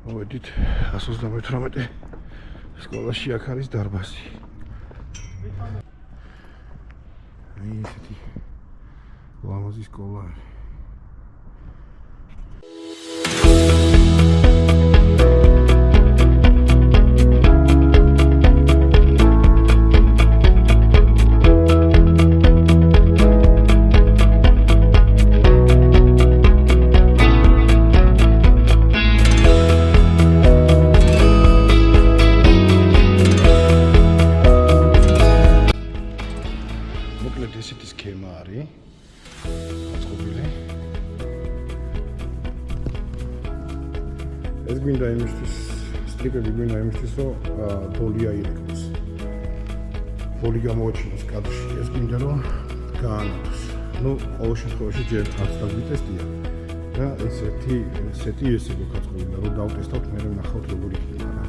მოვედით 128 სკოლაში აქ არის დარბაზი. აი ესეთი ლამაზი სკოლა არის. ესეთი სქემა არის აწყობილი. ეს გვინდა იმისთვის, სტრიპები გვინდა იმისთვის, რომ ბოლი აირეკლოს. ბოლი გამოაჩინოს კადრში, ეს გვინდა რომ გაანათოს. ნუ ყოველ შემთხვევაში ჯერ არც დაგვიტესტია და ესეთი სეტი ესე გვაწყობილა, რომ დავტესტავთ, მე ვნახავთ როგორ იქნება რა.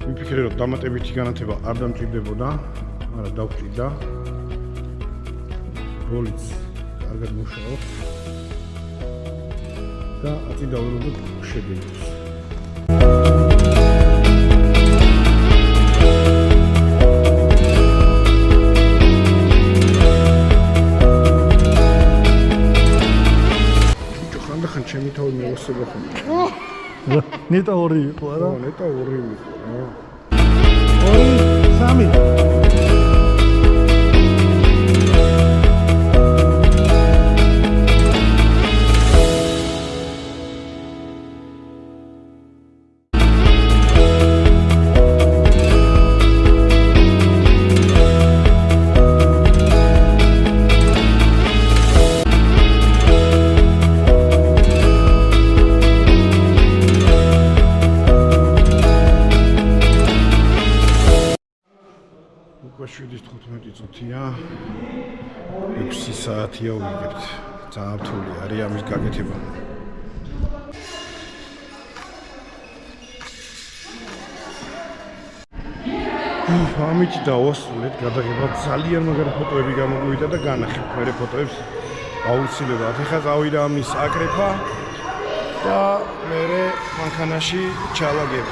ვიფიქრე რომ დამატებითი განათება არ დამჭირდებოდა. არა დავჭირდა. ბოლიც კარგად მუშაობს და აწი დავრუნოთ შედეგებს. ხანდახან ჩემი თავი მევასება ხომ. ნეტა 2 იყო არა? ნეტა 2 იყო რა. 2 3 7:15 წუთია 6 საათია ვიგებთ. ძალიან რთული არის ამის გაკეთება. ამით დავასრულეთ გადაღება. ძალიან მაგარი ფოტოები გამოგვივიდა და განახებთ მე ფოტოებს აუცილებლად. ეხლა წავიდა ამის აკრეფა და მე მანქანაში ჩავაგებ.